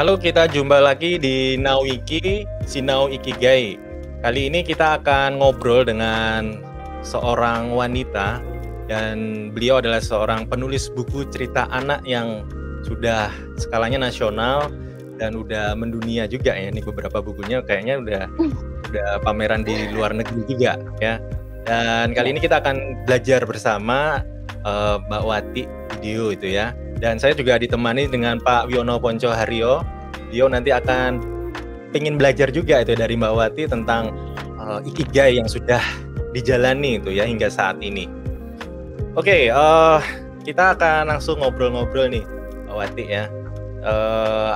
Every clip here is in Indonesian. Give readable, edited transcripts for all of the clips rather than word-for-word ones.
Halo, kita jumpa lagi di Nawiki, Sinau Ikigai. Kali ini kita akan ngobrol dengan seorang wanita dan beliau adalah seorang penulis buku cerita anak yang sudah skalanya nasional dan udah mendunia juga ya. Ini beberapa bukunya kayaknya udah pameran di luar negeri juga ya. Dan kali ini kita akan belajar bersama Mbak Wati Video itu ya. Dan saya juga ditemani dengan Pak Wiono Ponco Haryo. Dia nanti akan ingin belajar juga itu dari Mbak Wati tentang Ikigai yang sudah dijalani itu ya hingga saat ini. Oke, kita akan langsung ngobrol-ngobrol nih Mbak Wati ya.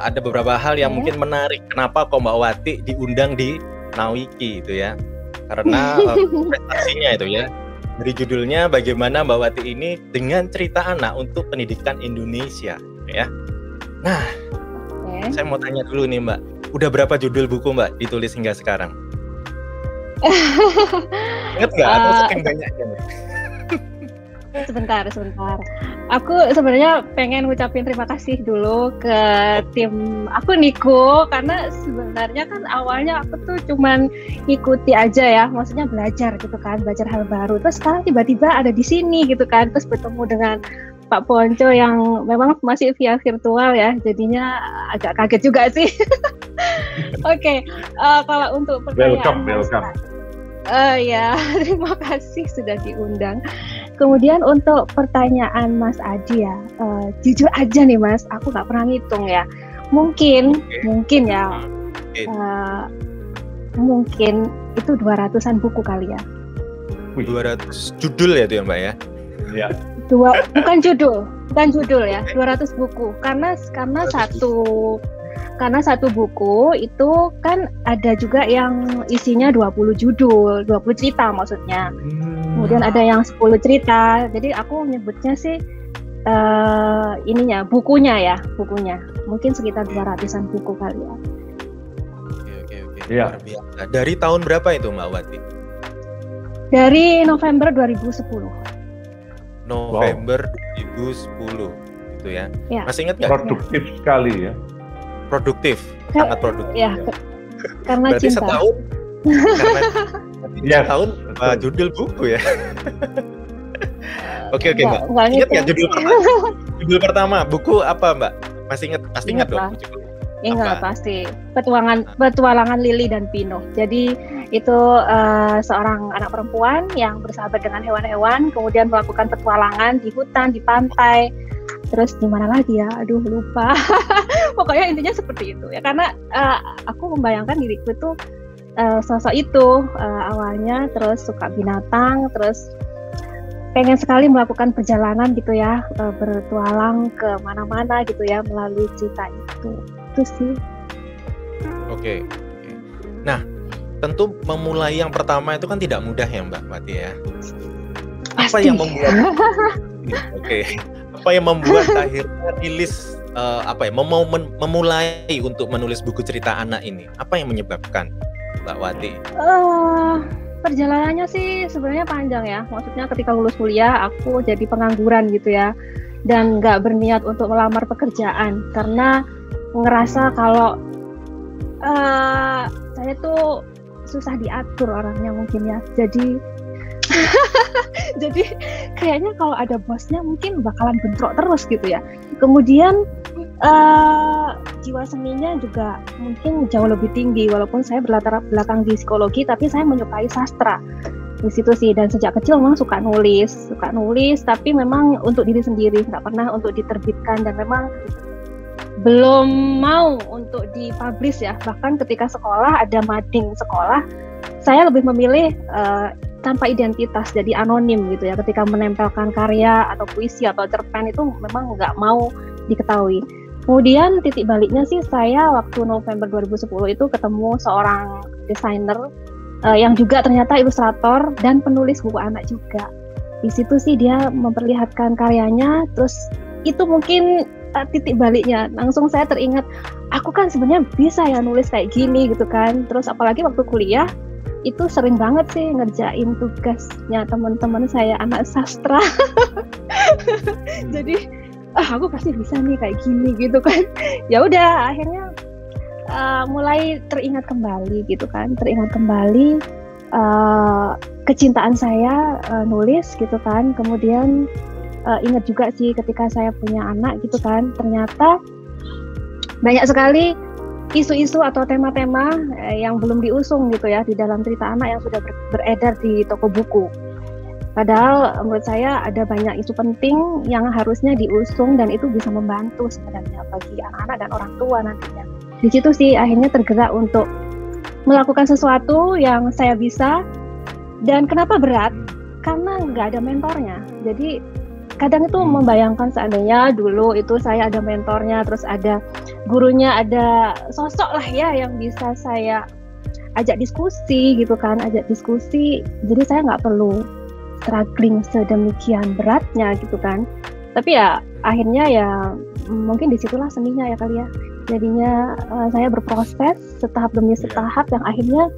Ada beberapa hal yang mungkin menarik. Kenapa kok Mbak Wati diundang di Nawiki itu ya? Karena prestasinya itu ya. Dari judulnya bagaimana Mbak Wati ini dengan cerita anak untuk pendidikan Indonesia ya. Nah, saya mau tanya dulu nih Mbak, udah berapa judul buku Mbak ditulis hingga sekarang? Ingat nggak? Atau saking banyaknya nih? Sebentar. Aku sebenarnya pengen ngucapin terima kasih dulu ke tim aku Niko, karena sebenarnya kan awalnya aku tuh cuman ngikuti aja ya, maksudnya belajar gitu kan, belajar hal baru. Terus sekarang tiba-tiba ada di sini gitu kan, terus bertemu dengan Pak Ponco yang memang masih via virtual ya, jadinya agak kaget juga sih. Oke, kalau untuk pertanyaan welcome. Ya, terima kasih sudah diundang. Kemudian untuk pertanyaan Mas Adi ya, jujur aja nih Mas, aku nggak pernah ngitung ya. Mungkin ya, mungkin itu 200-an buku kali ya. 200 judul ya itu ya Mbak ya? Iya. Bukan judul ya, 200 buku. Karena satu buku itu kan ada juga yang isinya 20 judul, 20 cerita maksudnya. Kemudian ada yang 10 cerita. Jadi aku nyebutnya sih bukunya. Mungkin sekitar 200-an buku kali ya. Oke. Iya. Luar biasa. Dari tahun berapa itu Mbak Wati? Dari November 2010. November 2010 itu ya. Masih ingat nggak? Produktif sekali ya. Produktif, sangat produktif. Ya. Karena berarti cinta. setahun. Setahun judul buku ya. Oke Mbak. Ingat nggak judul pertama buku apa Mbak? Masih ingat? Pasti ingat dong. Ingat pasti. Petualangan Lili dan Pino. Jadi itu seorang anak perempuan yang bersahabat dengan hewan-hewan, kemudian melakukan petualangan di hutan, di pantai, terus di mana lagi ya? Aduh lupa. Pokoknya intinya seperti itu ya. Karena aku membayangkan diriku itu sosok itu awalnya, terus suka binatang, terus pengen sekali melakukan perjalanan gitu ya, bertualang ke mana-mana gitu ya melalui cerita itu sih. Oke. Nah, tentu memulai yang pertama itu kan tidak mudah ya Mbak Wati ya. Apa yang membuat apa yang membuat akhirnya rilis memulai untuk menulis buku cerita anak ini? Apa yang menyebabkan Mbak Wati? Perjalanannya sih sebenarnya panjang ya. Maksudnya ketika lulus kuliah aku jadi pengangguran gitu ya, dan nggak berniat untuk melamar pekerjaan karena ngerasa kalau saya tuh susah diatur orangnya mungkin ya. Jadi kayaknya kalau ada bosnya mungkin bakalan bentrok terus gitu ya. Kemudian jiwa seninya juga mungkin jauh lebih tinggi, walaupun saya berlatar belakang di psikologi, tapi saya menyukai sastra di situ sih. Dan sejak kecil memang suka nulis, tapi memang untuk diri sendiri, nggak pernah untuk diterbitkan, dan memang belum mau untuk dipublish ya. Bahkan ketika sekolah ada mading sekolah, saya lebih memilih tanpa identitas, jadi anonim gitu ya. Ketika menempelkan karya atau puisi atau cerpen itu memang nggak mau diketahui. Kemudian titik baliknya sih, saya waktu November 2010 itu ketemu seorang desainer yang juga ternyata ilustrator dan penulis buku anak juga. Di situ sih dia memperlihatkan karyanya, terus itu mungkin titik baliknya. Langsung saya teringat, aku kan sebenarnya bisa ya nulis kayak gini gitu kan. Terus apalagi waktu kuliah itu sering banget sih ngerjain tugasnya teman-teman saya anak sastra. Jadi aku pasti bisa nih kayak gini gitu kan. Ya udah akhirnya mulai teringat kembali gitu kan, kecintaan saya nulis gitu kan. Kemudian ingat juga sih ketika saya punya anak gitu kan, ternyata banyak sekali isu-isu atau tema-tema yang belum diusung gitu ya di dalam cerita anak yang sudah beredar di toko buku. Padahal menurut saya ada banyak isu penting yang harusnya diusung dan itu bisa membantu sebenarnya bagi anak-anak dan orang tua nantinya. Di situ sih akhirnya tergerak untuk melakukan sesuatu yang saya bisa. Dan kenapa berat? Karena nggak ada mentornya. Jadi kadang itu membayangkan seandainya dulu itu saya ada mentornya, terus ada gurunya, ada sosok lah ya yang bisa saya ajak diskusi gitu kan, Jadi saya nggak perlu struggling sedemikian beratnya gitu kan. Tapi ya akhirnya ya mungkin disitulah seninya ya kali ya. Jadinya saya berproses setahap demi setahap yang akhirnya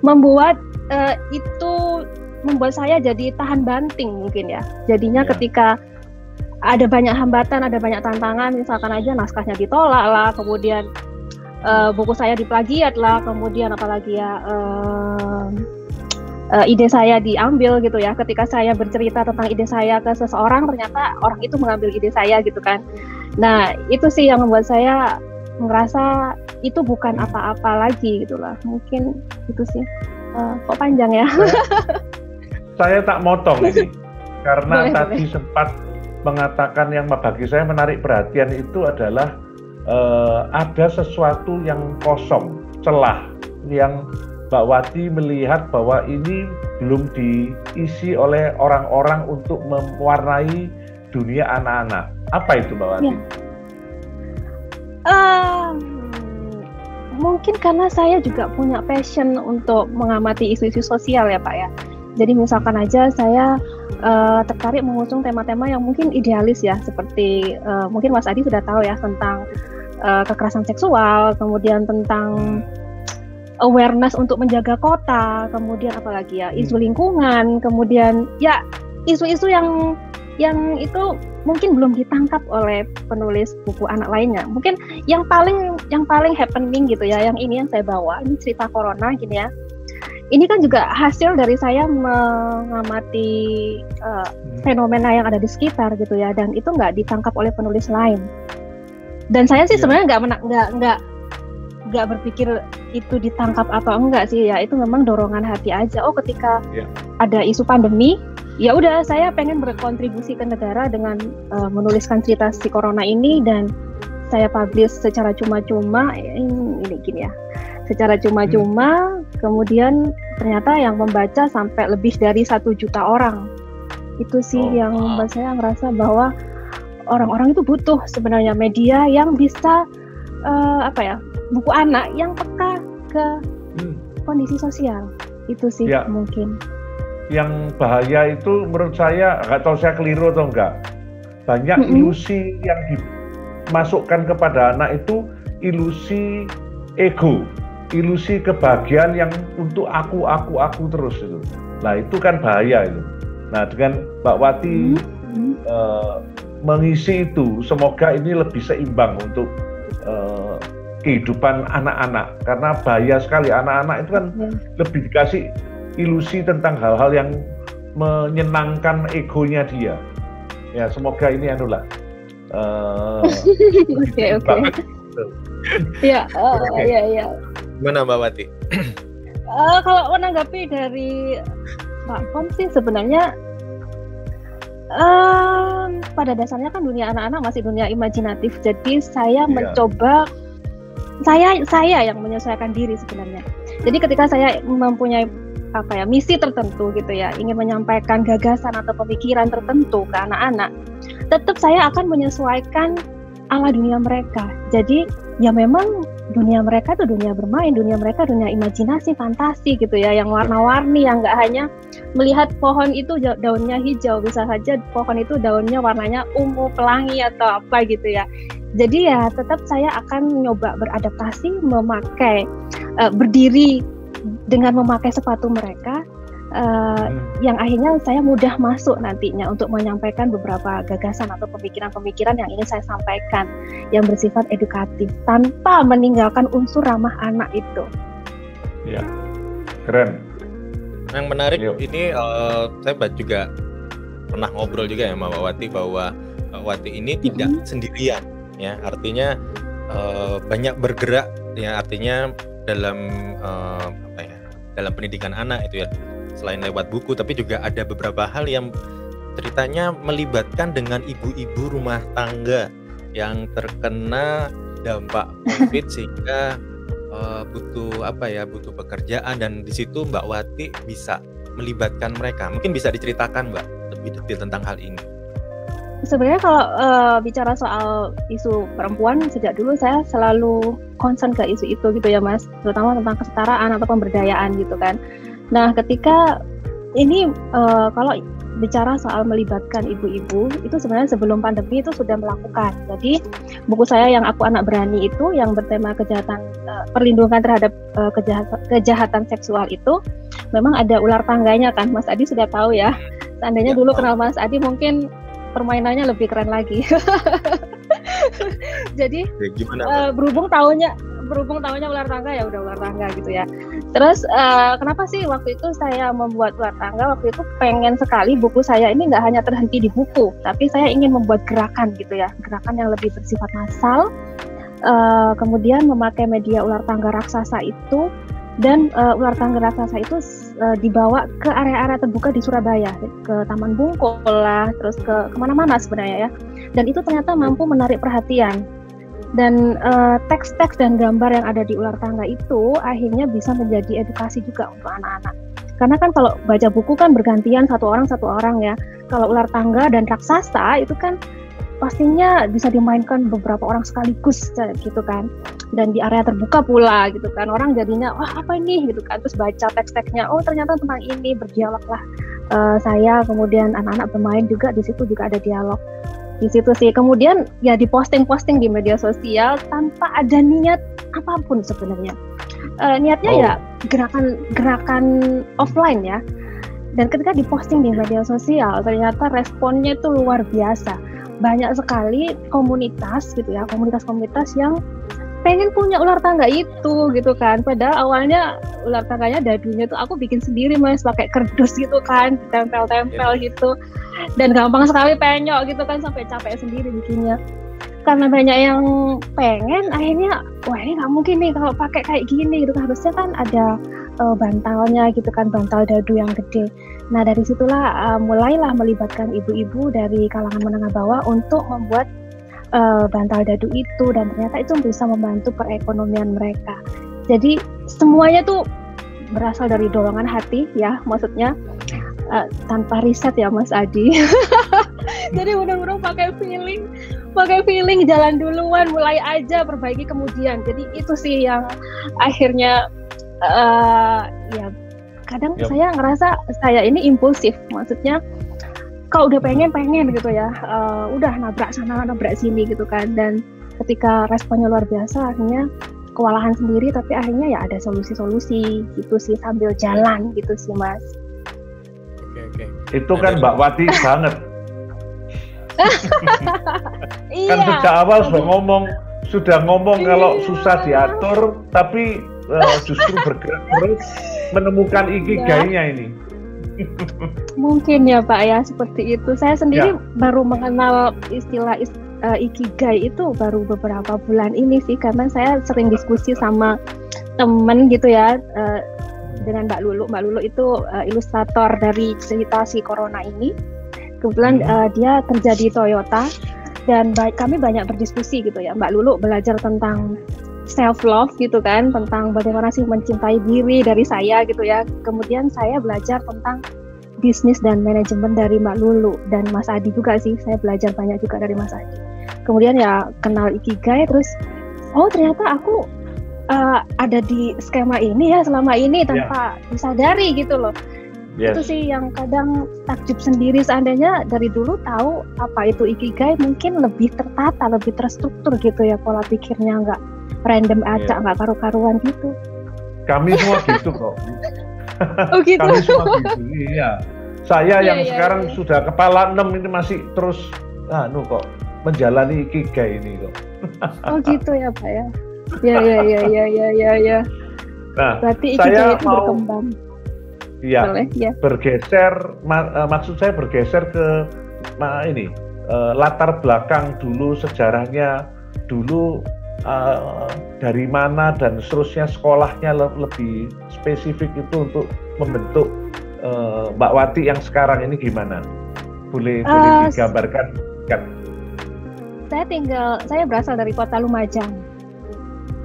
membuat saya jadi tahan banting mungkin ya. Jadinya ketika ada banyak hambatan, ada banyak tantangan, misalkan aja naskahnya ditolak lah, kemudian buku saya diplagiat lah, kemudian apalagi ya ide saya diambil gitu ya. Ketika saya bercerita tentang ide saya ke seseorang, ternyata orang itu mengambil ide saya gitu kan. Nah itu sih yang membuat saya merasa itu bukan apa-apa lagi gitu lah. Mungkin itu sih. Kok panjang ya? Saya tak motong ini karena tadi sempat mengatakan yang bagi saya menarik perhatian itu adalah ada sesuatu yang kosong, celah yang Mbak Wati melihat bahwa ini belum diisi oleh orang-orang untuk mewarnai dunia anak-anak. Apa itu Mbak Wati? Mungkin karena saya juga punya passion untuk mengamati isu-isu sosial ya Pak ya. Jadi misalkan aja saya tertarik mengusung tema-tema yang mungkin idealis ya, seperti mungkin Mas Adi sudah tahu ya tentang kekerasan seksual, kemudian tentang awareness untuk menjaga kota, kemudian apalagi ya isu lingkungan, kemudian ya isu-isu yang itu mungkin belum ditangkap oleh penulis buku anak lainnya. Mungkin yang paling happening gitu ya, yang ini yang saya bawa, ini cerita corona gini ya. Ini kan juga hasil dari saya mengamati fenomena yang ada di sekitar gitu ya, dan itu nggak ditangkap oleh penulis lain. Dan saya sih sebenarnya nggak berpikir itu ditangkap atau enggak sih ya, itu memang dorongan hati aja. Oh ketika ada isu pandemi, ya udah saya pengen berkontribusi ke negara dengan menuliskan cerita si corona ini, dan saya publish secara cuma-cuma ini gini ya, secara cuma-cuma. Kemudian ternyata yang membaca sampai lebih dari 1 juta orang. Itu sih yang membuat saya ngerasa bahwa orang-orang itu butuh sebenarnya media yang bisa buku anak yang peka ke kondisi sosial. Itu sih mungkin. Yang bahaya itu menurut saya, nggak tahu saya keliru atau enggak, banyak ilusi yang dimasukkan kepada anak itu ilusi ego, ilusi kebahagiaan yang untuk aku terus itu. Nah itu kan bahaya itu. Nah dengan Mbak Wati mengisi itu, semoga ini lebih seimbang untuk kehidupan anak-anak, karena bahaya sekali anak-anak itu kan lebih dikasih ilusi tentang hal-hal yang menyenangkan egonya dia. Ya semoga ini anulah. Oke. Ya. Gimana Mbak Wati? Kalau menanggapi dari Pak Pom sih sebenarnya pada dasarnya kan dunia anak-anak masih dunia imajinatif. Jadi saya mencoba, saya yang menyesuaikan diri sebenarnya. Jadi ketika saya mempunyai misi tertentu gitu ya, ingin menyampaikan gagasan atau pemikiran tertentu ke anak-anak, tetap saya akan menyesuaikan ala dunia mereka. Jadi ya memang dunia mereka itu dunia bermain, dunia mereka dunia imajinasi, fantasi gitu ya, yang warna-warni, yang nggak hanya melihat pohon itu daunnya hijau, bisa saja pohon itu daunnya warnanya ungu, pelangi atau apa gitu ya. Jadi ya tetap saya akan nyoba beradaptasi, berdiri dengan memakai sepatu mereka, yang akhirnya saya mudah masuk nantinya untuk menyampaikan beberapa gagasan atau pemikiran-pemikiran yang ingin saya sampaikan yang bersifat edukatif tanpa meninggalkan unsur ramah anak itu. Ya, keren. Yang menarik ini saya juga pernah ngobrol juga ya sama Mbak Wati bahwa Mbak Wati ini tidak sendirian ya, artinya banyak bergerak ya, artinya dalam dalam pendidikan anak itu ya, selain lewat buku tapi juga ada beberapa hal yang ceritanya melibatkan dengan ibu-ibu rumah tangga yang terkena dampak COVID sehingga butuh pekerjaan, dan di situ Mbak Wati bisa melibatkan mereka. Mungkin bisa diceritakan Mbak lebih detail tentang hal ini. Sebenarnya kalau bicara soal isu perempuan, sejak dulu saya selalu concern ke isu itu gitu ya Mas, terutama tentang kesetaraan atau pemberdayaan gitu kan. Nah ketika ini kalau bicara soal melibatkan ibu-ibu, itu sebenarnya sebelum pandemi itu sudah melakukan. Jadi buku saya yang Aku Anak Berani itu yang bertema kejahatan perlindungan terhadap kejahatan seksual itu memang ada ular tangganya kan, Mas Adi sudah tahu ya. Seandainya dulu kenal Mas Adi mungkin permainannya lebih keren lagi. Jadi berhubung tahunya ular tangga ya udah ular tangga gitu ya. Terus kenapa sih waktu itu saya membuat ular tangga? Waktu itu pengen sekali buku saya ini nggak hanya terhenti di buku, tapi saya ingin membuat gerakan gitu ya, gerakan yang lebih bersifat massal. Kemudian memakai media ular tangga raksasa itu, dan ular tangga raksasa itu dibawa ke area-area terbuka di Surabaya, ke Taman Bungkul lah, terus ke kemana-mana sebenarnya ya. Dan itu ternyata mampu menarik perhatian. Dan teks-teks dan gambar yang ada di ular tangga itu akhirnya bisa menjadi edukasi juga untuk anak-anak. Karena kan kalau baca buku kan bergantian satu orang ya. Kalau ular tangga dan raksasa itu kan pastinya bisa dimainkan beberapa orang sekaligus gitu kan. Dan di area terbuka pula gitu kan. Orang jadinya wah apa ini gitu kan. Terus baca teks-teksnya, oh ternyata tentang ini, berdialog lah. Saya kemudian anak-anak bermain juga, di situ juga ada dialog. Di situ sih, kemudian ya diposting di media sosial tanpa ada niat apapun sebenarnya. Niatnya ya gerakan offline ya. Dan ketika diposting di media sosial, ternyata responnya itu luar biasa. Banyak sekali komunitas gitu ya, komunitas-komunitas yang pengen punya ular tangga itu gitu kan. Padahal awalnya ular tangganya dadunya tuh aku bikin sendiri Mas, pakai kardus gitu kan, tempel-tempel gitu. Dan gampang sekali penyok gitu kan, sampai capek sendiri bikinnya. Karena banyak yang pengen, akhirnya wah ini nggak mungkin nih kalau pakai kayak gini gitu kan. Harusnya kan ada bantalnya gitu kan, bantal dadu yang gede. Nah dari situlah mulailah melibatkan ibu-ibu dari kalangan menengah bawah untuk membuat bantal dadu itu, dan ternyata itu bisa membantu perekonomian mereka. Jadi semuanya tuh berasal dari dorongan hati ya, maksudnya tanpa riset ya Mas Adi. Jadi benar-benar pakai feeling, jalan duluan, mulai aja, perbaiki kemudian. Jadi itu sih yang akhirnya ya kadang saya ngerasa saya ini impulsif, maksudnya kalau udah pengen gitu ya, udah nabrak sana nabrak sini gitu kan. Dan ketika responnya luar biasa, akhirnya kewalahan sendiri, tapi akhirnya ya ada solusi-solusi gitu sih sambil jalan gitu sih Mas. Oke. Itu kan Mbak Wati banget. Iya. Kan sejak awal sudah ngomong kalau susah diatur, tapi justru bergerak terus menemukan ikigainya ini. Mungkin ya Pak ya, seperti itu. Saya sendiri baru mengenal istilah ikigai itu baru beberapa bulan ini sih, karena saya sering diskusi sama temen gitu ya, dengan Mbak Lulu. Mbak Lulu itu ilustrator dari cerita si Corona ini. Kebetulan dia kerja di Toyota, dan kami banyak berdiskusi gitu ya. Mbak Lulu belajar tentang self love gitu kan, tentang bagaimana sih mencintai diri dari saya gitu ya. Kemudian saya belajar tentang bisnis dan manajemen dari Mbak Lulu, dan Mas Adi juga sih, saya belajar banyak juga dari Mas Adi. Kemudian ya kenal ikigai, terus oh ternyata aku ada di skema ini ya selama ini tanpa disadari gitu loh. Itu sih yang kadang takjub sendiri, seandainya dari dulu tahu apa itu ikigai, mungkin lebih tertata, lebih terstruktur gitu ya pola pikirnya, nggak random acak, nggak karu-karuan gitu. Kami semua gitu kok. Oh gitu. Kami semua gitu. Iya. Saya yang sekarang sudah kepala 6 ini masih terus kok menjalani ikigai ini kok. Oh gitu ya Pak ya. Ya. Nah, berarti saya itu mau berkembang. Iya. Boleh, ya. Bergeser maksud saya bergeser ke latar belakang dulu, sejarahnya dulu dari mana dan seterusnya, sekolahnya lebih spesifik itu untuk membentuk Mbak Wati yang sekarang ini gimana? Boleh digambarkan kan? Saya berasal dari kota Lumajang.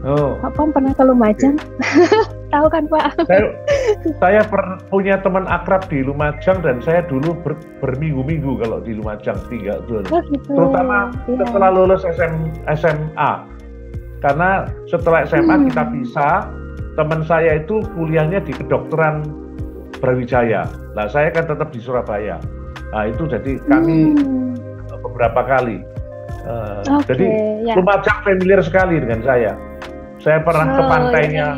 Oh. Pak pernah ke Lumajang? Tahu kan Pak? Saya punya teman akrab di Lumajang dan saya dulu berminggu-minggu kalau di Lumajang tinggal. Oh, gitu. Terutama setelah lulus SMA. Karena setelah SMA kita pisah, teman saya itu kuliahnya di kedokteran Brawijaya. Nah, saya kan tetap di Surabaya. Nah, itu jadi kami beberapa kali. Jadi Lumajang familiar sekali dengan saya. Saya pernah ke pantainya,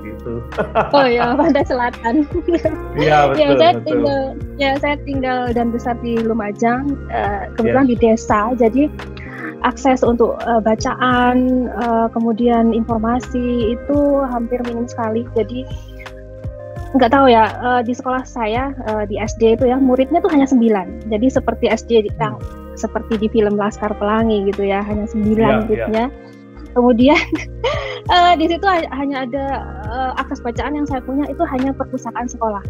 gitu. Oh ya, pantai selatan. Iya betul. Saya tinggal dan besar di Lumajang. Kebetulan di desa, jadi akses untuk bacaan, kemudian informasi itu hampir minim sekali. Jadi nggak tahu ya, di sekolah saya di SD itu ya muridnya tuh hanya 9. Jadi seperti SD yang seperti di film Laskar Pelangi gitu ya, hanya 9 muridnya. Kemudian di situ hanya ada akses bacaan yang saya punya itu hanya perpustakaan sekolah.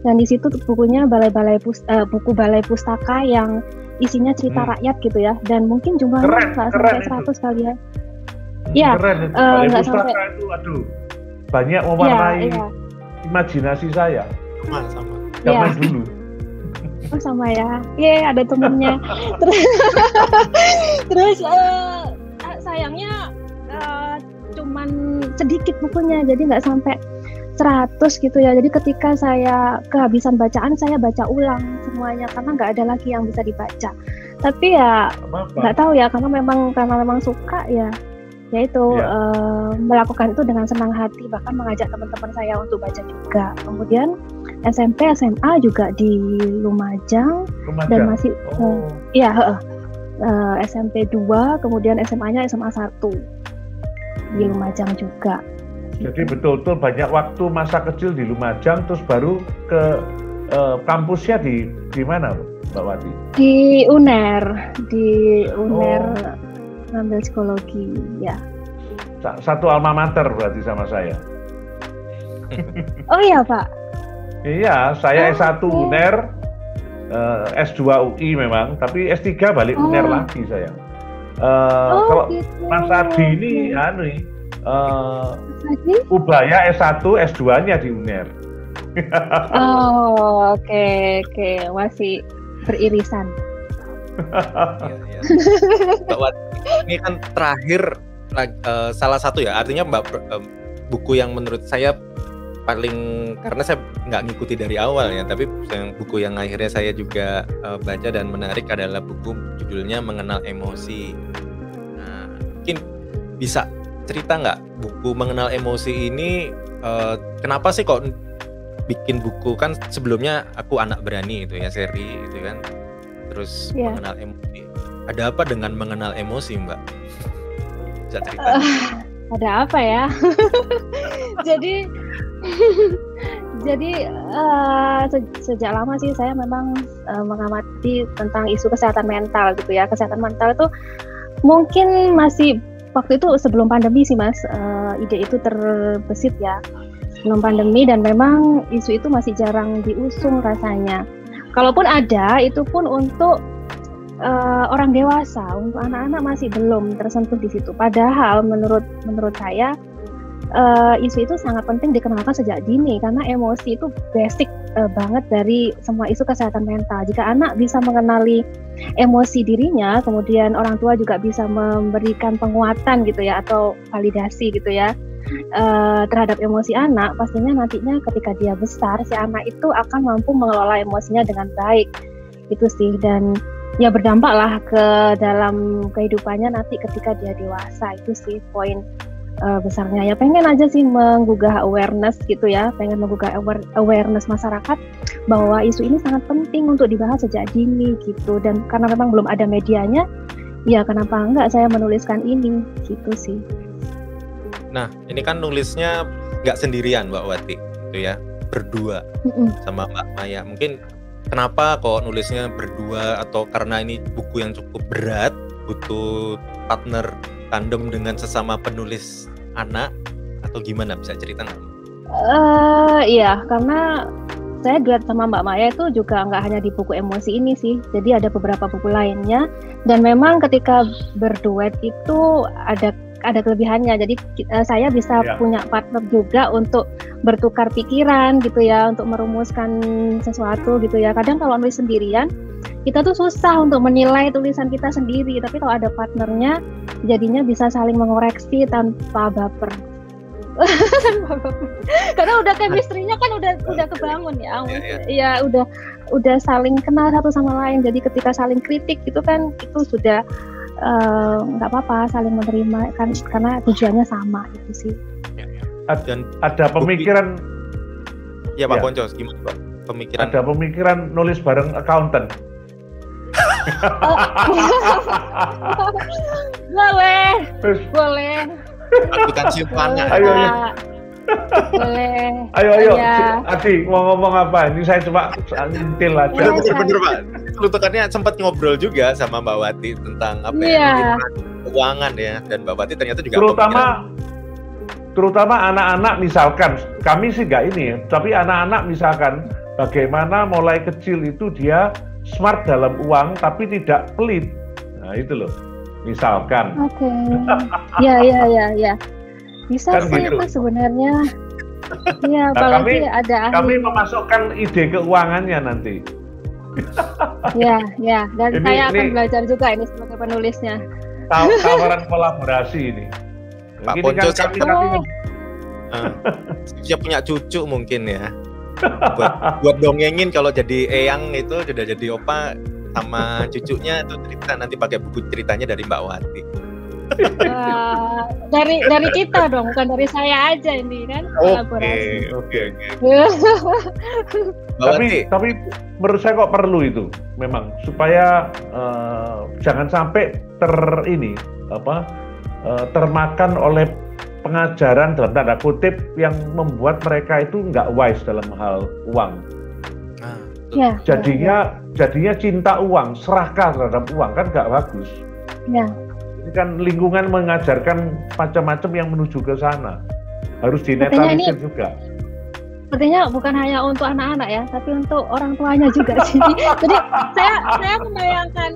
Dan di situ bukunya buku balai pustaka yang isinya cerita rakyat gitu ya. Dan mungkin jumlahnya nggak sampai 100 kali ya. Iya. Balai pustaka itu, aduh, banyak mewarnai imajinasi saya. Sama. Zaman dulu. Oh sama ya. Ada temennya. Terus sayangnya cuman sedikit bukunya, jadi nggak sampai 100 gitu ya. Jadi ketika saya kehabisan bacaan, saya baca ulang semuanya karena nggak ada lagi yang bisa dibaca. Tapi ya nggak tahu ya, karena memang suka ya itu melakukan itu dengan senang hati, bahkan mengajak teman-teman saya untuk baca more. Kemudian SMP, SMA juga di Lumajang. Dan masih SMP 2, kemudian SMA-nya SMA 1 di Lumajang juga. Jadi betul-betul banyak waktu masa kecil di Lumajang, terus baru ke kampusnya di mana Mbak Wati? Di UNER ngambil psikologi ya. Satu alma mater berarti sama saya. Oh iya Pak. Iya, saya S1 UNER, S2 UI memang, tapi S3 balik UNER lagi saya. Kalau gitu. Mas Adi ini Ubaya S1, S2-nya di UNER. Oke, masih beririsan. Iya. Ini kan terakhir salah satu ya, artinya buku yang menurut saya paling, karena saya nggak ngikuti dari awal ya, tapi buku yang akhirnya saya juga baca dan menarik adalah buku judulnya Mengenal Emosi. Nah, mungkin bisa cerita nggak buku Mengenal Emosi ini, kenapa sih kok bikin buku? Kan sebelumnya aku Anak Berani itu ya, seri itu kan, terus Mengenal Emosi. Ada apa dengan Mengenal Emosi, Mbak? Bisa cerita? Ada apa ya? Jadi sejak lama sih saya memang mengamati tentang isu kesehatan mental gitu ya. Kesehatan mental itu mungkin masih waktu itu sebelum pandemi sih Mas, ide itu terbesit ya sebelum pandemi, dan memang isu itu masih jarang diusung rasanya. Kalaupun ada, itu pun untuk orang dewasa, untuk anak-anak masih belum tersentuh di situ. Padahal menurut saya isu itu sangat penting dikenalkan sejak dini, karena emosi itu basic banget dari semua isu kesehatan mental. Jika anak bisa mengenali emosi dirinya, kemudian orang tua juga bisa memberikan penguatan gitu ya, atau validasi gitu ya terhadap emosi anak, pastinya nantinya ketika dia besar, si anak itu akan mampu mengelola emosinya dengan baik gitu sih. Dan ya berdampak lah ke dalam kehidupannya nanti ketika dia dewasa. Itu sih poin besarnya ya pengen aja sih menggugah awareness gitu ya, pengen menggugah awareness masyarakat bahwa isu ini sangat penting untuk dibahas sejak dini gitu. Dan karena memang belum ada medianya, ya kenapa enggak saya menuliskan ini gitu sih. Nah, ini kan nulisnya nggak sendirian Mbak Wati, gitu ya, berdua sama Mbak Maya. Mungkin kenapa kok nulisnya berdua, atau karena ini buku yang cukup berat, butuh partner tandem dengan sesama penulis anak, atau gimana, bisa cerita nggak? Iya, karena saya duet sama Mbak Maya itu juga nggak hanya di buku emosi ini sih, jadi ada beberapa buku lainnya, dan memang ketika berduet itu ada kelebihannya. Jadi saya bisa punya partner juga untuk bertukar pikiran gitu ya, untuk merumuskan sesuatu gitu ya. Kadang kalau nulis sendirian kita tuh susah untuk menilai tulisan kita sendiri, tapi kalau ada partnernya jadinya bisa saling mengoreksi tanpa baper. Karena udah chemistry-nya kan udah kebangun ya. Ya udah saling kenal satu sama lain. Jadi ketika saling kritik gitu kan, itu sudah nggak apa-apa, saling menerima kan, karena tujuannya sama itu sih. Ada pemikiran ya Pak Ponco, gimana Pak? Pemikiran? Ada pemikiran nulis bareng accountant. Boleh. Bukan simpanan. Ayo. Boleh. Ayo. Adi mau ngomong apa? Ini saya cuma ngintil aja. Bener Pak. Lutukannya sempat ngobrol juga sama Mbak Wati tentang apa ya, keuangan ya, dan Mbak Wati ternyata juga terutama anak-anak, misalkan kami sih nggak ini, tapi anak-anak misalkan bagaimana mulai kecil itu dia smart dalam uang tapi tidak pelit. Nah itu loh, misalkan. Oke. Ya. Bisa kan sih gitu. Itu sebenarnya. Iya, Nah, kami memasukkan ide keuangannya nanti. Ya, dan saya akan belajar juga ini sebagai penulisnya. Tawaran kolaborasi ini. Pak Ponco siap punya cucu mungkin ya. buat dongengin kalau jadi eyang itu sudah jadi opa sama cucunya itu cerita nanti pakai buku ceritanya dari Mbak Wati. Dari kita dong, bukan dari saya aja ini kan kolaborasi. Oke. Tapi menurut saya kok perlu itu memang supaya jangan sampai termakan oleh pengajaran dalam tanda kutip yang membuat mereka itu nggak wise dalam hal uang. Jadinya cinta uang, serakah terhadap uang, kan nggak bagus. Ya. Ini kan lingkungan mengajarkan macam-macam yang menuju ke sana. Harus dinetralisir juga. Sepertinya bukan hanya untuk anak-anak ya, tapi untuk orang tuanya juga sih. Jadi saya membayangkan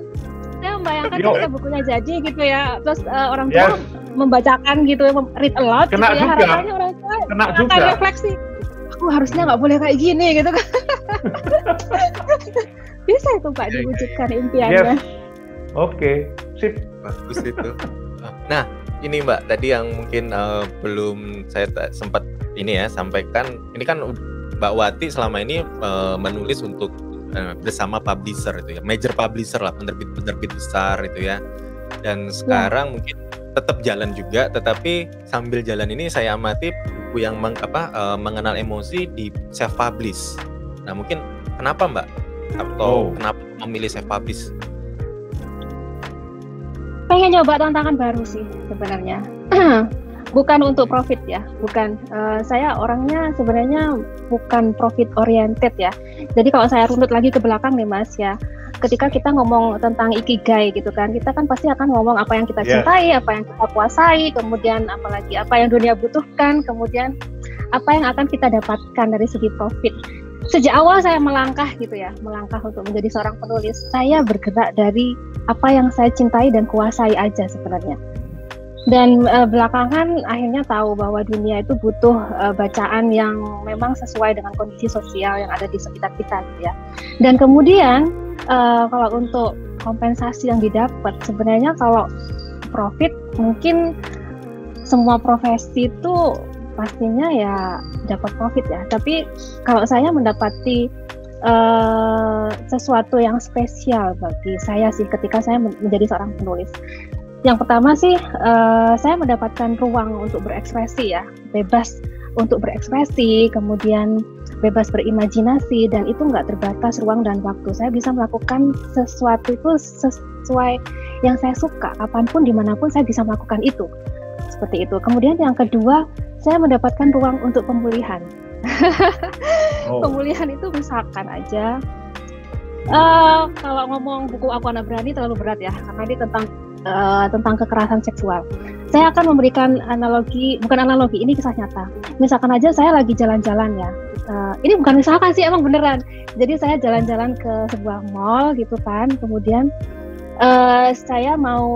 ketika bukunya jadi gitu ya, terus orang tua membacakan gitu, read aloud gitu ya, harapannya orang tua akan refleksi, aku harusnya nggak boleh kayak gini gitu kan. Bisa itu Pak diwujudkan impiannya. Oke, sip. Bagus itu. Nah, ini Mbak, tadi yang mungkin belum saya sempat sampaikan, ini kan Mbak Wati selama ini menulis untuk bersama publisher itu ya, major publisher lah, penerbit besar itu ya. Dan sekarang mungkin tetap jalan juga, tetapi sambil jalan ini saya amati buku yang mengenal emosi di self publish. Nah, mungkin kenapa Mbak? Atau kenapa memilih self publish? Pengen nyoba tantangan baru sih sebenarnya. Bukan untuk profit ya, bukan. Saya orangnya sebenarnya bukan profit oriented ya. Jadi kalau saya runut lagi ke belakang nih Mas ya, ketika kita ngomong tentang ikigai gitu kan, kita kan pasti akan ngomong apa yang kita cintai, apa yang kita kuasai, kemudian apalagi apa yang dunia butuhkan, kemudian apa yang akan kita dapatkan dari segi profit. Sejak awal saya melangkah untuk menjadi seorang penulis, saya bergerak dari apa yang saya cintai dan kuasai aja sebenarnya. Dan belakangan akhirnya tahu bahwa dunia itu butuh bacaan yang memang sesuai dengan kondisi sosial yang ada di sekitar kita gitu ya. Dan kemudian kalau untuk kompensasi yang didapat, sebenarnya kalau profit mungkin semua profesi itu pastinya ya dapat profit ya. Tapi kalau saya mendapati sesuatu yang spesial bagi saya sih ketika saya menjadi seorang penulis. Yang pertama sih, saya mendapatkan ruang untuk berekspresi ya, bebas untuk berekspresi, kemudian bebas berimajinasi, dan itu nggak terbatas ruang dan waktu. Saya bisa melakukan sesuatu itu sesuai yang saya suka, kapanpun, dimanapun saya bisa melakukan itu. Seperti itu. Kemudian yang kedua, saya mendapatkan ruang untuk pemulihan. Pemulihan itu misalkan aja, kalau ngomong buku Aku Anak Berani terlalu berat ya, karena ini tentang kekerasan seksual. Saya akan memberikan bukan analogi, ini kisah nyata. Misalkan aja saya lagi jalan-jalan ya. Ini bukan misalkan sih, emang beneran. Jadi saya jalan-jalan ke sebuah mall gitu kan, kemudian saya mau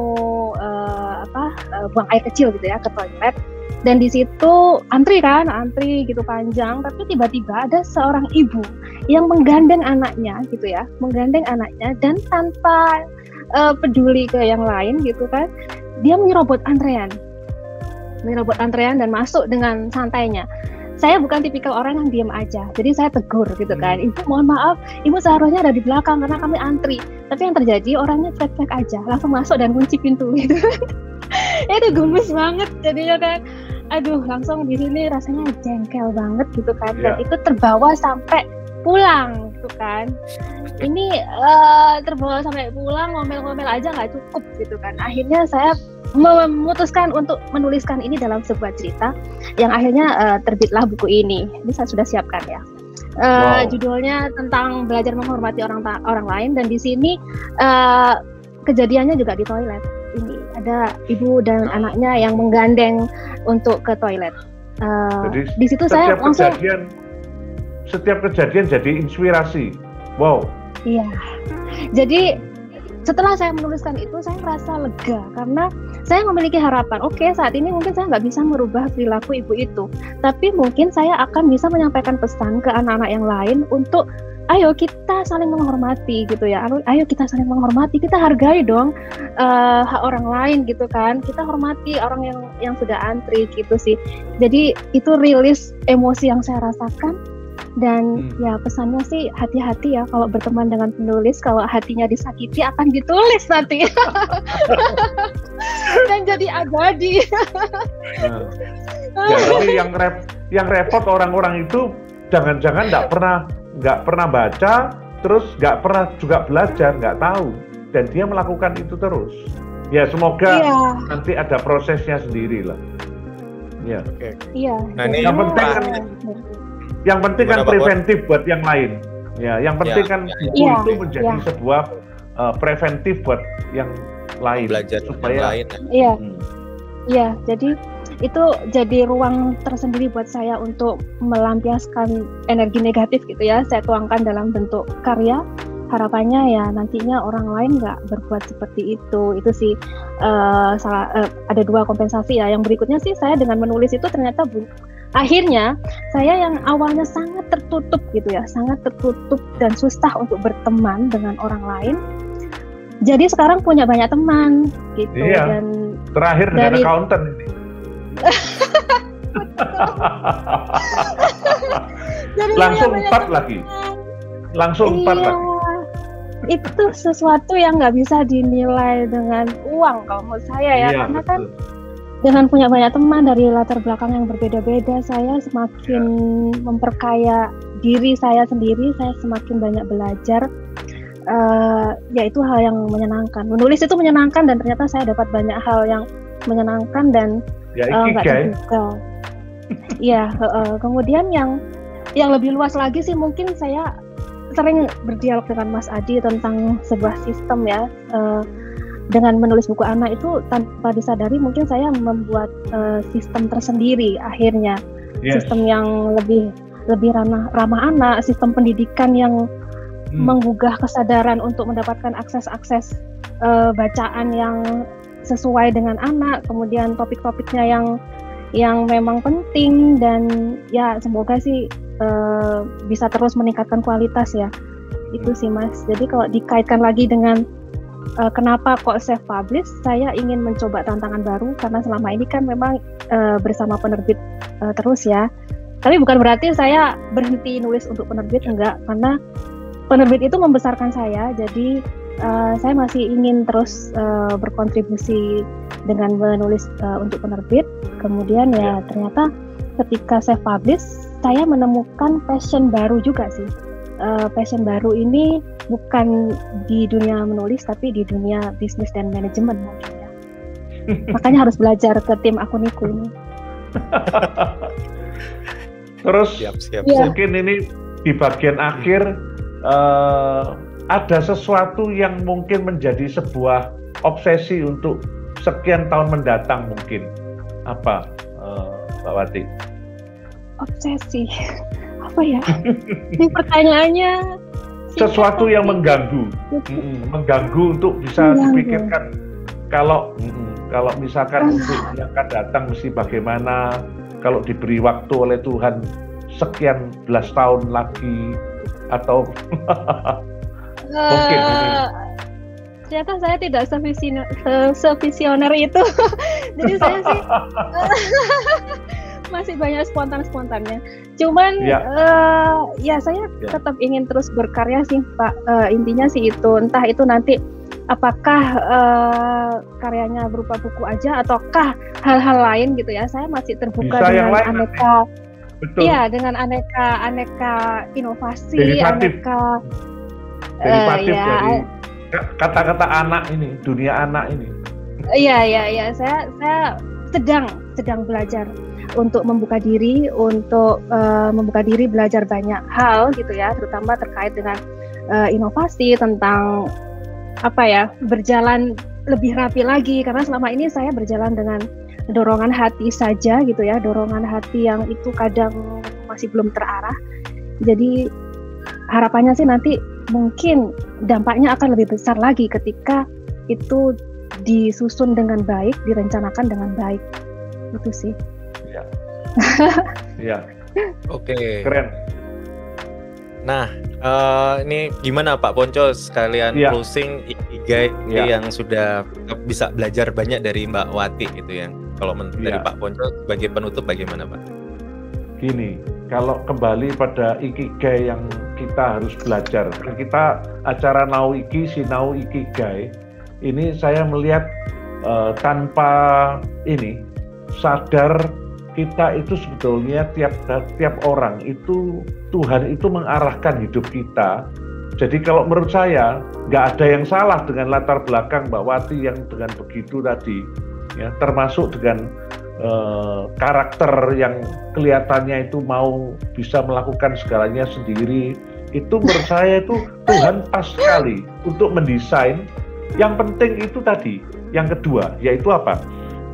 buang air kecil gitu ya, ke toilet. Dan di situ antri gitu panjang, tapi tiba-tiba ada seorang ibu yang menggandeng anaknya gitu ya, dan tanpa peduli ke yang lain gitu kan, dia menyerobot antrean dan masuk dengan santainya. Saya bukan tipikal orang yang diam aja, jadi saya tegur gitu kan, ibu mohon maaf, ibu seharusnya ada di belakang karena kami antri. Tapi yang terjadi orangnya cuek-cuek aja, langsung masuk dan kunci pintu gitu. Itu gemes banget jadinya kan. Aduh, langsung di sini rasanya jengkel banget gitu kan, dan itu terbawa sampai pulang gitu kan. Ini terbawa sampai pulang, ngomel-ngomel aja nggak cukup gitu kan. Akhirnya saya memutuskan untuk menuliskan ini dalam sebuah cerita yang akhirnya terbitlah buku ini. Ini saya sudah siapkan ya. Judulnya tentang belajar menghormati orang lain, dan di sini kejadiannya juga di toilet. Ini ada ibu dan anaknya yang menggandeng untuk ke toilet. Jadi di situ saya langsung setiap kejadian jadi inspirasi. Wow. Iya. Jadi setelah saya menuliskan itu, saya merasa lega karena saya memiliki harapan. Oke, saat ini mungkin saya nggak bisa merubah perilaku ibu itu, tapi mungkin saya akan bisa menyampaikan pesan ke anak-anak yang lain untuk ayo kita saling menghormati gitu ya. Ayo kita saling menghormati, kita hargai dong hak orang lain gitu kan. Kita hormati orang yang sudah antri gitu sih. Jadi itu rilis emosi yang saya rasakan. Dan ya pesannya sih hati-hati ya kalau berteman dengan penulis, kalau hatinya disakiti akan ditulis nanti. Dan jadi abadi. Ya, tapi yang repot orang-orang itu jangan-jangan nggak pernah baca, terus nggak pernah juga belajar, nggak tahu, dan dia melakukan itu terus. Ya semoga nanti ada prosesnya sendiri lah. Ya. Oke. Iya. Nah, ini yang penting kan preventif buat yang lain. Ya, yang penting kan buku itu menjadi sebuah preventif buat yang lain. Belajar supaya yang lain. Iya. Iya, jadi itu jadi ruang tersendiri buat saya untuk melampiaskan energi negatif gitu ya. Saya tuangkan dalam bentuk karya. Harapannya ya nantinya orang lain nggak berbuat seperti itu. Itu sih ada dua kompensasi ya. Yang berikutnya sih saya dengan menulis itu ternyata akhirnya saya yang awalnya sangat tertutup gitu ya, sangat tertutup dan susah untuk berteman dengan orang lain, jadi sekarang punya banyak teman gitu. Iya. Dan terakhir dengan accountant ini. Langsung 4 lagi. Langsung 4 lagi. Itu sesuatu yang nggak bisa dinilai dengan uang kalau menurut saya ya, karena kan dengan punya banyak teman dari latar belakang yang berbeda-beda, saya semakin memperkaya diri saya sendiri, saya semakin banyak belajar. Ya itu hal yang menyenangkan. Menulis itu menyenangkan dan ternyata saya dapat banyak hal yang menyenangkan dan nggak terduga. Iya, kemudian yang lebih luas lagi sih mungkin saya sering berdialog dengan Mas Adi tentang sebuah sistem ya. Dengan menulis buku anak itu tanpa disadari mungkin saya membuat sistem tersendiri akhirnya. Sistem yang lebih ramah anak, sistem pendidikan yang menggugah kesadaran untuk mendapatkan akses bacaan yang sesuai dengan anak, kemudian topik-topiknya yang memang penting, dan ya semoga sih bisa terus meningkatkan kualitas ya. Itu sih Mas. Jadi kalau dikaitkan lagi dengan kenapa kok self-publish, saya ingin mencoba tantangan baru karena selama ini kan memang bersama penerbit terus ya. Tapi bukan berarti saya berhenti nulis untuk penerbit, enggak, karena penerbit itu membesarkan saya. Jadi saya masih ingin terus berkontribusi dengan menulis untuk penerbit. Kemudian ya ternyata ketika saya publish, saya menemukan passion baru juga sih. Passion baru ini bukan di dunia menulis, tapi di dunia bisnis dan manajemen mungkin ya. Makanya harus belajar ke tim Akuniku ini. Terus Siap. mungkin ini di bagian akhir ada sesuatu yang mungkin menjadi sebuah obsesi untuk sekian tahun mendatang mungkin. Apa, Mbak Wati? Obsesi, apa ya? Ini pertanyaannya. Sesuatu yang mengganggu, mengganggu untuk bisa dipikirkan kalau misalkan untuk yang akan datang mesti bagaimana, kalau diberi waktu oleh Tuhan sekian belas tahun lagi atau mungkin ini. Ternyata saya tidak sevisioner itu. Jadi saya sih masih banyak spontannya. Cuman ya saya tetap ingin terus berkarya sih Pak. Intinya sih itu, entah itu nanti apakah karyanya berupa buku aja ataukah hal-hal lain gitu ya. Saya masih terbuka bisa dengan aneka, betul. dengan aneka inovasi, Derivatif ya. dari kata-kata anak ini, dunia anak ini. Iya. Saya sedang belajar untuk membuka diri, belajar banyak hal gitu ya, terutama terkait dengan inovasi tentang berjalan lebih rapi lagi, karena selama ini saya berjalan dengan dorongan hati saja gitu ya, dorongan hati yang itu kadang masih belum terarah. Jadi harapannya sih nanti mungkin dampaknya akan lebih besar lagi ketika itu disusun dengan baik, direncanakan dengan baik. Itu sih. Iya. Oke. Keren. Nah, ini gimana Pak Ponco sekalian closing Ikigai yang sudah bisa belajar banyak dari Mbak Wati gitu ya. Kalau dari Pak Ponco sebagai penutup bagaimana Pak? Gini, kalau kembali pada Ikigai yang kita harus belajar, kita acara Now Iki, Sinau Ikigai, ini saya melihat tanpa ini sadar kita itu sebetulnya tiap orang itu Tuhan itu mengarahkan hidup kita. Jadi kalau menurut saya nggak ada yang salah dengan latar belakang Mbak Wati yang dengan begitu tadi, ya, termasuk dengan karakter yang kelihatannya itu mau bisa melakukan segalanya sendiri. Itu menurut saya itu Tuhan pas sekali untuk mendesain. Yang penting itu tadi, yang kedua yaitu apa?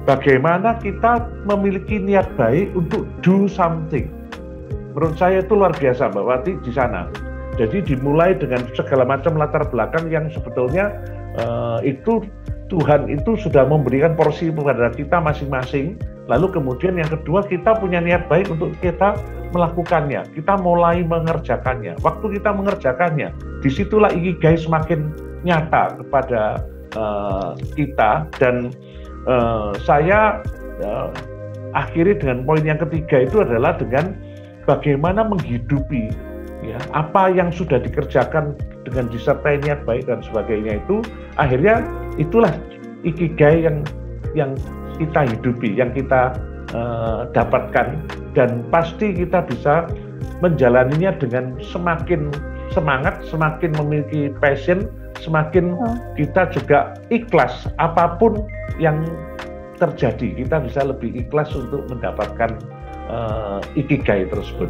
Bagaimana kita memiliki niat baik untuk do something. Menurut saya itu luar biasa Mbak Wati di sana. Jadi dimulai dengan segala macam latar belakang yang sebetulnya itu Tuhan itu sudah memberikan porsi kepada kita masing-masing. Lalu kemudian yang kedua kita punya niat baik untuk kita melakukannya. Kita mulai mengerjakannya. Waktu kita mengerjakannya, disitulah Ikigai semakin nyata kepada kita. Dan saya akhiri dengan poin yang ketiga itu adalah dengan bagaimana menghidupi ya apa yang sudah dikerjakan dengan disertai niat baik dan sebagainya, itu akhirnya itulah Ikigai yang kita hidupi, yang kita dapatkan, dan pasti kita bisa menjalaninya dengan semakin semangat, semakin memiliki passion, semakin kita juga ikhlas apapun yang terjadi, kita bisa lebih ikhlas untuk mendapatkan Ikigai tersebut.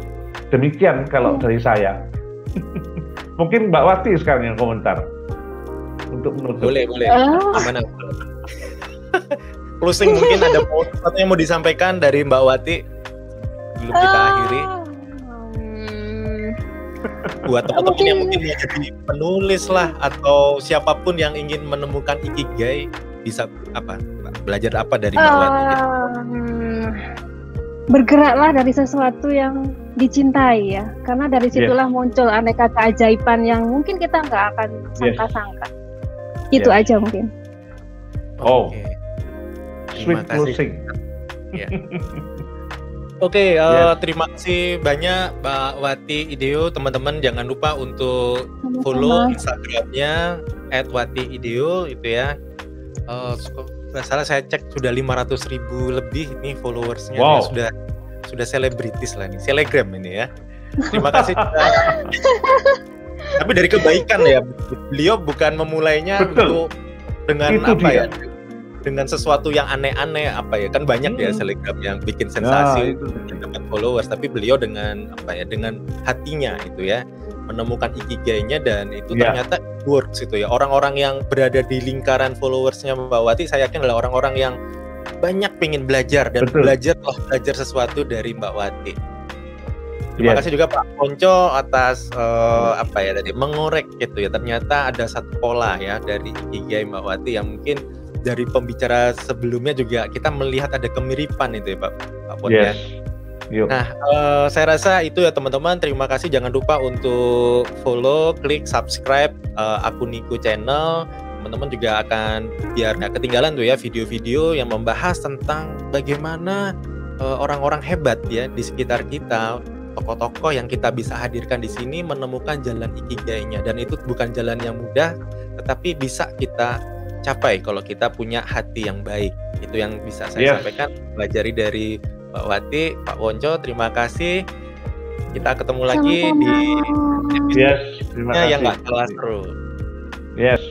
Demikian kalau dari saya. Mungkin Mbak Wati sekarang yang komentar untuk menutup. Boleh. Gimana? Closing mungkin ada sesuatu yang mau disampaikan dari Mbak Wati belum kita akhiri. Buat teman-teman yang mungkin mau jadi penulis lah atau siapapun yang ingin menemukan Ikigai, bisa belajar apa dari Mbak Wati? Bergeraklah dari sesuatu yang dicintai ya, karena dari situlah muncul aneka keajaiban yang mungkin kita nggak akan sangka-sangka. Itu aja mungkin. Sweet closing. Ya. Oke, Yes. terima kasih banyak Mbak Wati Ideo. Teman-teman jangan lupa untuk Sama-sama. follow Instagramnya @watiideo itu ya. Nggak salah saya cek sudah 500.000 lebih nih followersnya. Wow. Dia sudah selebritis lah nih, selegram ini ya. Terima kasih juga. Tapi dari kebaikan ya, beliau bukan memulainya Betul. untuk dengan Itu apa dia. ya? Dengan sesuatu yang aneh-aneh apa ya, kan banyak ya selegram yang bikin sensasi itu. bikin dapat followers, tapi beliau dengan apa ya, dengan hatinya itu ya menemukan ikigainya dan itu Ya. ternyata works itu ya. Orang-orang yang berada di lingkaran followersnya Mbak Wati saya yakin adalah orang-orang yang banyak pengen belajar dan Betul. belajar sesuatu dari Mbak Wati. Terima Yes. kasih juga Pak Ponco atas apa ya tadi mengorek gitu ya. Ternyata ada satu pola ya dari ikigai Mbak Wati yang mungkin dari pembicara sebelumnya juga kita melihat ada kemiripan itu ya Pak Pon ya. Yes. Yuk. Nah, saya rasa itu ya teman-teman. Terima kasih. Jangan lupa untuk follow, klik subscribe akun Niku Channel. Teman-teman juga akan biar nggak ketinggalan tuh ya video-video yang membahas tentang bagaimana orang-orang hebat ya di sekitar kita, tokoh-tokoh yang kita bisa hadirkan di sini menemukan jalan ikigainya, dan itu bukan jalan yang mudah, tetapi bisa kita capai kalau kita punya hati yang baik. Itu yang bisa saya sampaikan, pelajari dari Mbak Wati, Pak Wonco. Terima kasih. Kita ketemu lagi di Sama-sama. Yes. Terima episode kasih. yang nggak kalah seru. Yes.